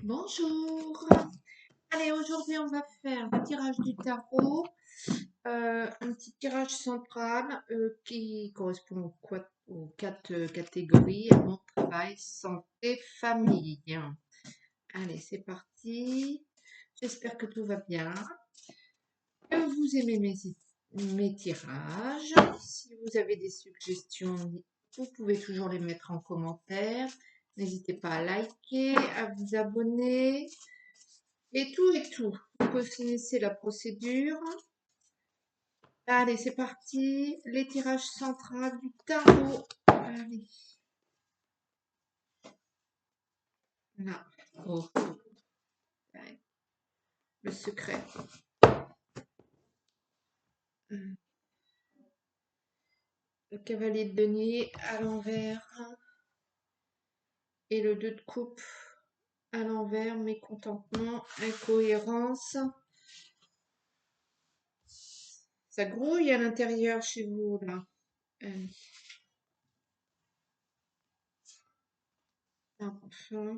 Bonjour. Allez, aujourd'hui, on va faire le tirage du tarot, un petit tirage central qui correspond aux quatre catégories, amour, travail, santé, famille. Allez, c'est parti. J'espère que tout va bien, que vous aimez mes tirages. Si vous avez des suggestions, vous pouvez toujours les mettre en commentaire. N'hésitez pas à liker, à vous abonner. Et tout et tout. Vous connaissez la procédure. Allez, c'est parti. Les tirages centrales du tarot. Allez. Là. Oh. Ouais. Le secret. Le cavalier de denier à l'envers. Et le 2 de coupe à l'envers. Mécontentement, incohérence. Ça grouille à l'intérieur chez vous, là. Allez. Enfin.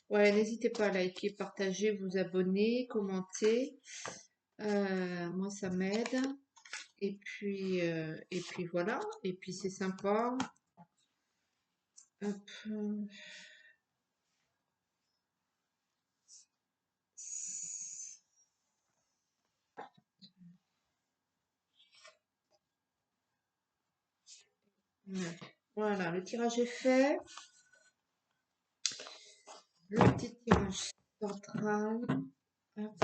Ouais, n'hésitez pas à liker, partager, vous abonner, commenter. Moi, ça m'aide. Et puis voilà. Et puis c'est sympa. Hop. Ouais. Voilà, le tirage est fait. Le petit tirage central. Hop.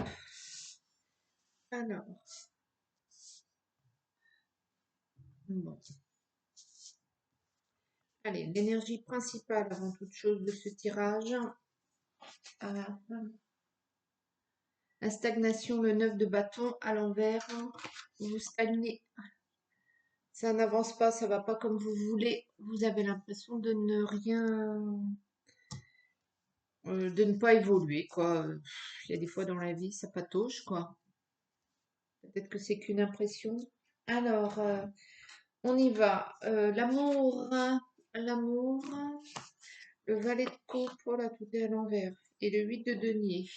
Alors, bon. Allez, l'énergie principale avant toute chose de ce tirage. La stagnation, le 9 de bâton à l'envers. Vous stagnez. Ça n'avance pas, ça va pas comme vous voulez. Vous avez l'impression de ne rien, de ne pas évoluer, quoi. Il y a des fois dans la vie, ça patauge, quoi. Peut-être que c'est qu'une impression. Alors, on y va. L'amour, le valet de coupe, voilà, tout est à l'envers. Et le 8 de denier.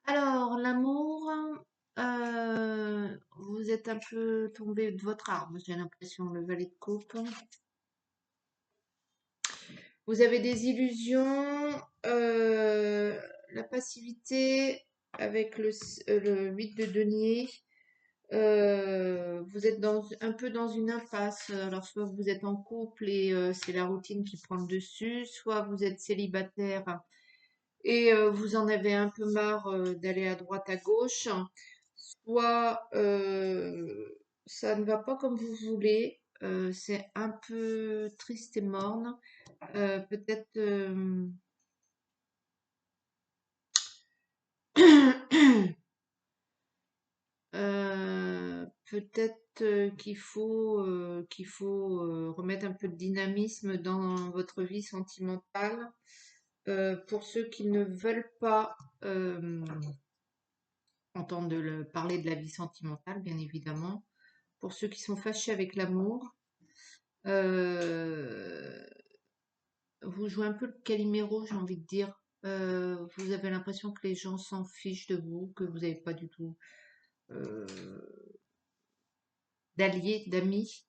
Alors, l'amour, vous êtes un peu tombé de votre arbre, j'ai l'impression, le valet de coupe. Vous avez des illusions, la passivité avec le 8 de denier. Vous êtes un peu dans une impasse. Alors, soit vous êtes en couple et c'est la routine qui prend le dessus, soit vous êtes célibataire et vous en avez un peu marre d'aller à droite, à gauche, soit ça ne va pas comme vous voulez. C'est un peu triste et morne. Peut-être peut-être qu'il faut remettre un peu de dynamisme dans votre vie sentimentale. Pour ceux qui ne veulent pas entendre parler de la vie sentimentale, bien évidemment. Pour ceux qui sont fâchés avec l'amour, euh, vous jouez un peu le Calimero, j'ai envie de dire. Vous avez l'impression que les gens s'en fichent de vous, que vous n'avez pas du tout euh, d'alliés, d'amis.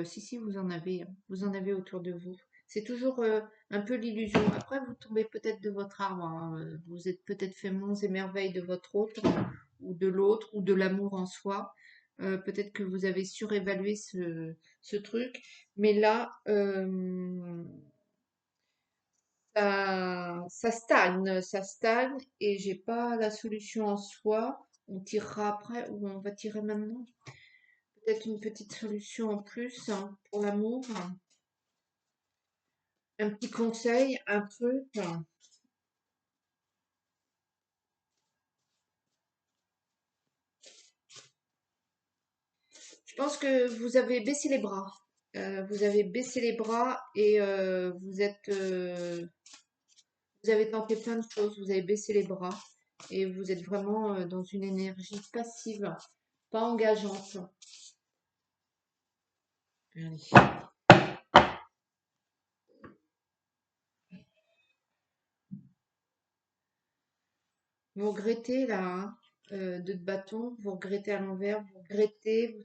Si, vous en avez, hein. Vous en avez autour de vous. C'est toujours un peu l'illusion. Après, vous tombez peut-être de votre arbre, hein. Vous êtes peut-être fait monts et merveilles de votre autre, ou de l'autre, ou de l'amour en soi. Peut-être que vous avez surévalué ce truc. Mais là, ça stagne, et j'ai pas la solution en soi. On tirera après, ou on va tirer maintenant. Peut-être une petite solution en plus, hein, pour l'amour. Un petit conseil, un truc. Je pense que vous avez baissé les bras. Vous avez baissé les bras et vous avez tenté plein de choses. Vous avez baissé les bras et vous êtes vraiment dans une énergie passive, pas engageante. Allez. Vous regrettez là, hein, deux de bâton, vous regrettez à l'envers, vous regrettez,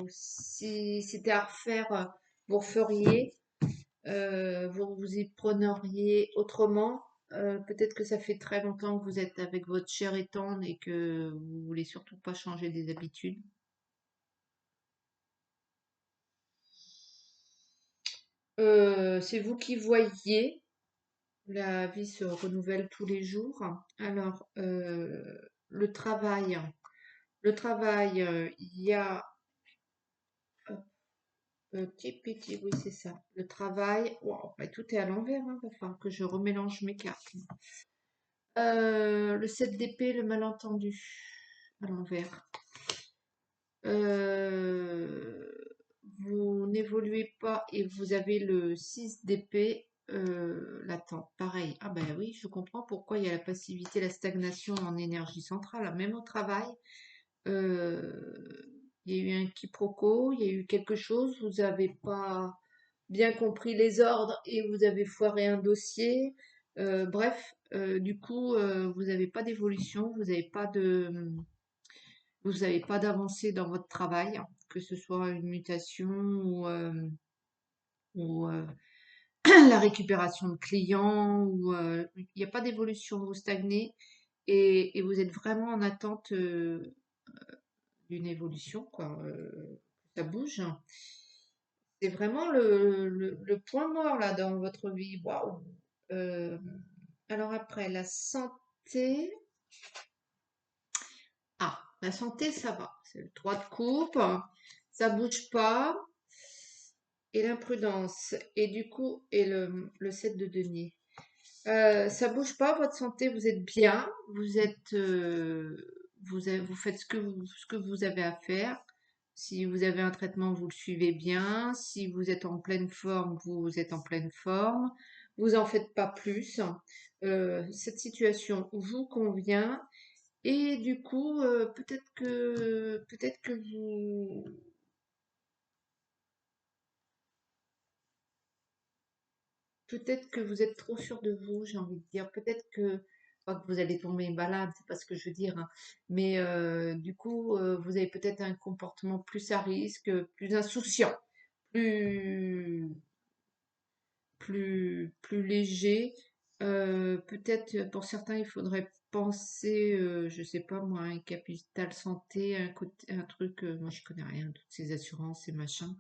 si c'était à refaire, vous referiez, vous vous y preneriez autrement. Peut-être que ça fait très longtemps que vous êtes avec votre chair et tendre et que vous voulez surtout pas changer des habitudes. C'est vous qui voyez, la vie se renouvelle tous les jours. Alors, le travail, il y a petit, petit, oui, c'est ça. Le travail, wow, bah, tout est à l'envers, hein, va falloir que je remélange mes cartes. Le 7 d'épée, le malentendu, à l'envers. Euh, vous n'évoluez pas et vous avez le 6 d'épée, l'attente. Pareil. Ah ben oui, je comprends pourquoi il y a la passivité, la stagnation en énergie centrale, même au travail. Il y a eu un quiproquo, il y a eu quelque chose, vous n'avez pas bien compris les ordres et vous avez foiré un dossier. Bref, du coup, vous n'avez pas d'évolution, vous n'avez pas d'avancée dans votre travail, que ce soit une mutation ou la récupération de clients, ou il n'y a pas d'évolution, vous stagnez et vous êtes vraiment en attente d'une évolution, quoi. Ça bouge. C'est vraiment le point mort là dans votre vie. Waouh. Euh, alors après, la santé. Ah, la santé, ça va. C'est le 3 de coupe. Ça bouge pas. Et l'imprudence. Et du coup, et le 7 de denier. Ça bouge pas, votre santé, vous êtes bien. Vous faites ce que vous avez à faire. Si vous avez un traitement, vous le suivez bien. Si vous êtes en pleine forme, vous êtes en pleine forme. Vous en faites pas plus. Cette situation vous convient. Et du coup, peut-être que vous êtes trop sûr de vous, j'ai envie de dire. Peut-être que, pas que vous allez tomber malade, c'est pas ce que je veux dire, hein. Mais du coup, vous avez peut-être un comportement plus à risque, plus insouciant, plus, plus léger. Peut-être pour certains, il faudrait penser, je sais pas moi, un capital santé, un truc, moi je connais rien, toutes ces assurances et machins.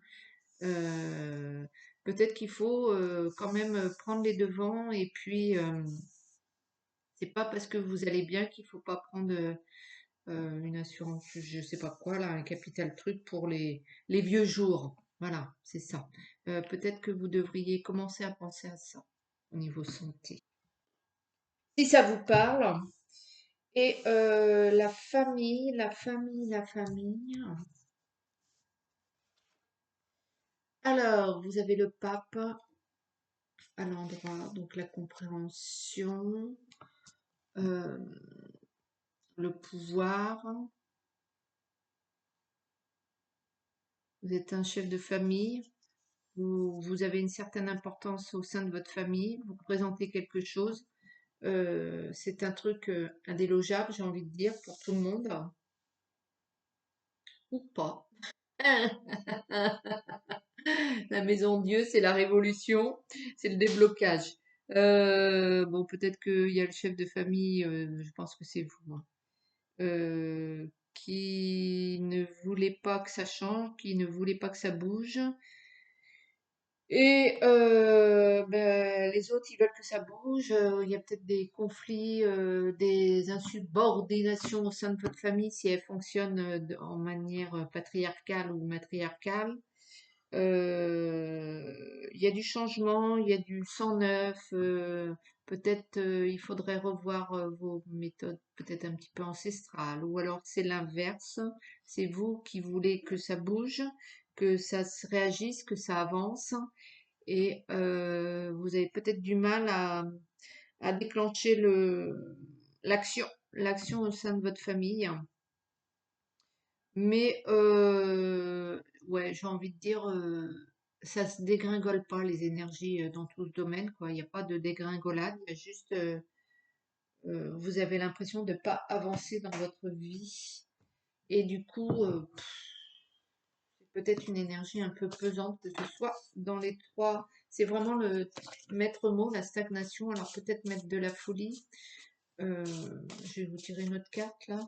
Euh, Peut-être qu'il faut quand même prendre les devants et puis c'est pas parce que vous allez bien qu'il faut pas prendre une assurance, je sais pas quoi là, un capital truc pour les vieux jours. Voilà, c'est ça. Peut-être que vous devriez commencer à penser à ça au niveau santé. Si ça vous parle. Et la famille, la famille, la famille. Alors, vous avez le pape à l'endroit, donc la compréhension, euh, le pouvoir. Vous êtes un chef de famille. Vous avez une certaine importance au sein de votre famille. Vous représentez quelque chose. C'est un truc indélogeable, j'ai envie de dire, pour tout le monde. Ou pas. La maison Dieu, c'est la révolution, c'est le déblocage. Bon, peut-être qu'il y a le chef de famille, je pense que c'est vous, hein, qui ne voulait pas que ça change, qui ne voulait pas que ça bouge. Et ben, les autres, ils veulent que ça bouge. Il y a peut-être des conflits, des insubordinations au sein de votre famille si elle fonctionne en manière patriarcale ou matriarcale. Il y a du changement, il y a du sang neuf. Peut-être il faudrait revoir vos méthodes, peut-être un petit peu ancestrales. Ou alors c'est l'inverse. C'est vous qui voulez que ça bouge, que ça se réagisse, que ça avance. Et vous avez peut-être du mal à déclencher l'action au sein de votre famille. Mais ouais, j'ai envie de dire, ça se dégringole pas les énergies dans tout ce domaine, quoi. Il n'y a pas de dégringolade, il y a juste vous avez l'impression de ne pas avancer dans votre vie. Et du coup, c'est peut-être une énergie un peu pesante, que ce soit dans les trois. C'est vraiment le maître mot, la stagnation. Alors peut-être mettre de la folie. Euh, je vais vous tirer une autre carte là,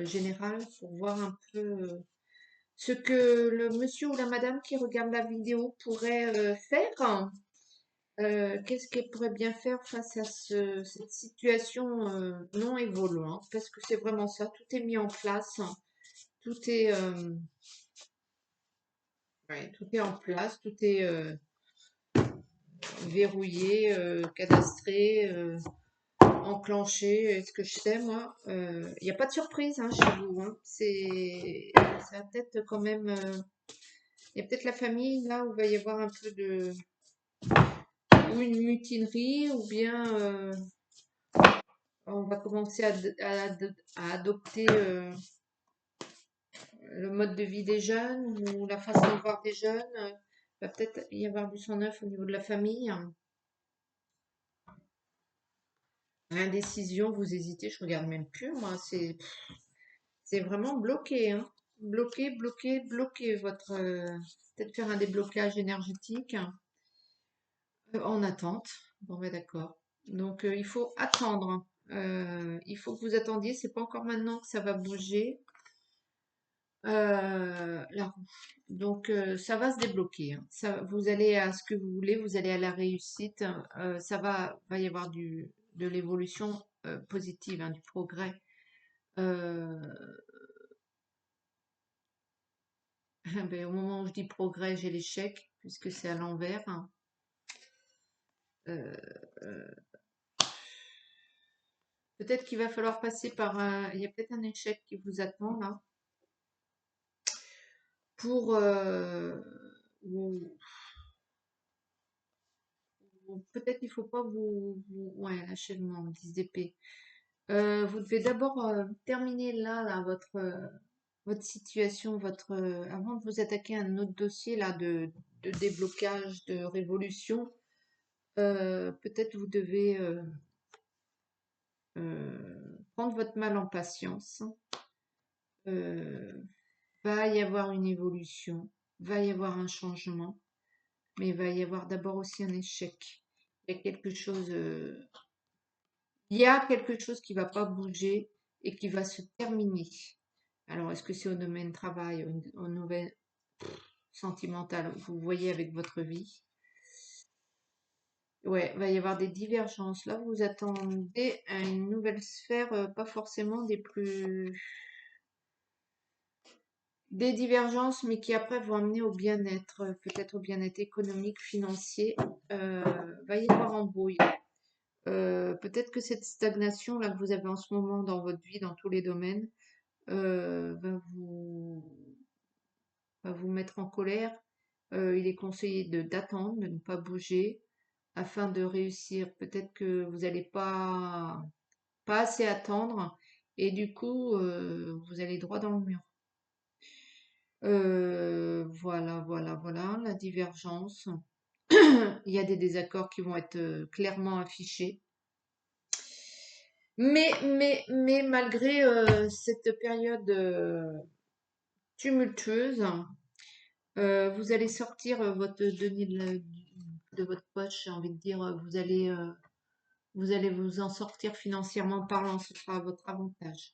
générale, pour voir un peu ce que le monsieur ou la madame qui regarde la vidéo pourrait faire. Qu'est-ce qu'elle pourrait bien faire face à cette situation non évoluante? Parce que c'est vraiment ça, tout est mis en place, tout est, ouais, tout est en place, tout est verrouillé, cadastré, enclenché, est-ce que je sais, moi. Il n'y a pas de surprise hein, chez vous. Hein. Ça va peut-être quand même. Il y a peut-être la famille là où il va y avoir un peu de. Ou une mutinerie, ou bien on va commencer à adopter le mode de vie des jeunes ou la façon de voir des jeunes. Il va peut-être y avoir du sang neuf au niveau de la famille. L'indécision, vous hésitez, je regarde même plus, moi, c'est vraiment bloqué, hein. Bloqué, bloqué, bloqué votre peut-être faire un déblocage énergétique en attente. Bon, ben d'accord. Donc il faut attendre. Il faut que vous attendiez, c'est pas encore maintenant que ça va bouger. La roue. Donc ça va se débloquer. Hein. Ça, vous allez à ce que vous voulez, vous allez à la réussite. Ça va y avoir de l'évolution positive, hein, du progrès. Euh, ben, au moment où je dis progrès, j'ai l'échec, puisque c'est à l'envers. Hein. Euh, euh, peut-être qu'il va falloir passer par un. Il y a peut-être un échec qui vous attend là. Pour. Peut-être il faut pas ouais, l'achèvement, 10 d'épée. Vous devez d'abord terminer là votre situation, avant de vous attaquer à un autre dossier là de déblocage, de révolution. Peut-être vous devez prendre votre mal en patience. Euh, va y avoir une évolution, va y avoir un changement, mais il va y avoir d'abord aussi un échec. Il y a quelque chose, il y a quelque chose qui va pas bouger et qui va se terminer. Alors, est-ce que c'est au domaine travail, au domaine sentimental, vous voyez avec votre vie? Ouais, il va y avoir des divergences. Là, vous attendez à une nouvelle sphère, pas forcément des divergences, mais qui après vont amener au bien-être, peut-être au bien-être économique, financier. Va y avoir embrouille. Peut-être que cette stagnation là que vous avez en ce moment dans votre vie, dans tous les domaines, va vous mettre en colère. Il est conseillé d'attendre, de ne pas bouger, afin de réussir. Peut-être que vous n'allez pas assez attendre, et du coup, vous allez droit dans le mur. Voilà, voilà, voilà, la divergence. Il y a des désaccords qui vont être clairement affichés. Mais malgré cette période tumultueuse, vous allez sortir votre denier de votre poche, j'ai envie de dire, vous allez vous en sortir financièrement parlant, ce sera à votre avantage.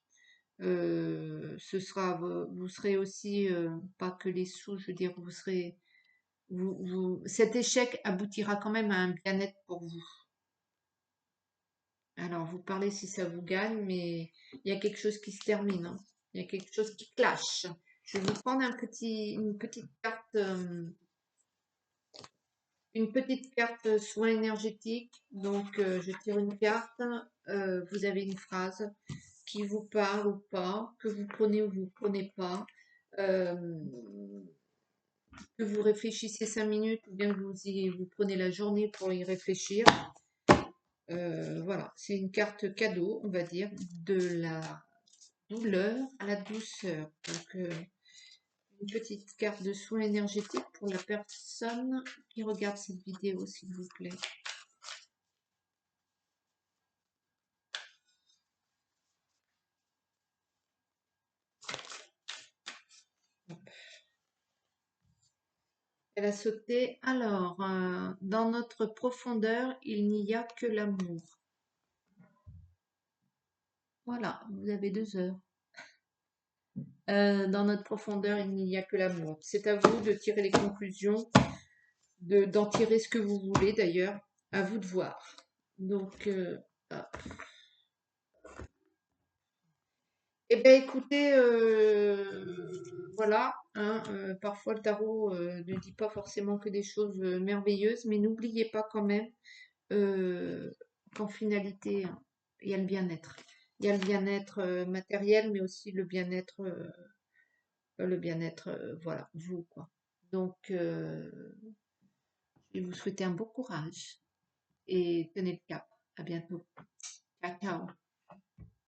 Vous serez aussi, pas que les sous, je veux dire, cet échec aboutira quand même à un bien-être pour vous. Alors, vous parlez si ça vous gagne, mais il y a quelque chose qui se termine. Hein. Il y a quelque chose qui clash. Je vais vous prendre une petite carte soin énergétique. Donc, je tire une carte. Vous avez une phrase qui vous parle ou pas, que vous prenez ou vous ne prenez pas. Euh, que vous réfléchissez 5 minutes ou bien que vous prenez la journée pour y réfléchir. Voilà, c'est une carte cadeau, on va dire, de la douleur à la douceur. Donc, une petite carte de soin énergétique pour la personne qui regarde cette vidéo, s'il vous plaît. Elle a sauté. Alors, dans notre profondeur, il n'y a que l'amour. Voilà, vous avez 2 heures. Dans notre profondeur, il n'y a que l'amour. C'est à vous de tirer les conclusions, d'en tirer ce que vous voulez d'ailleurs. À vous de voir. Donc, hop. Eh bien, écoutez, voilà, hein, parfois le tarot ne dit pas forcément que des choses merveilleuses, mais n'oubliez pas quand même euh, qu'en finalité, hein, il y a le bien-être. Il y a le bien-être matériel, mais aussi le bien-être, voilà, vous, quoi. Donc, je vais vous souhaiter un bon courage et tenez le cap. À bientôt. Ciao, ciao.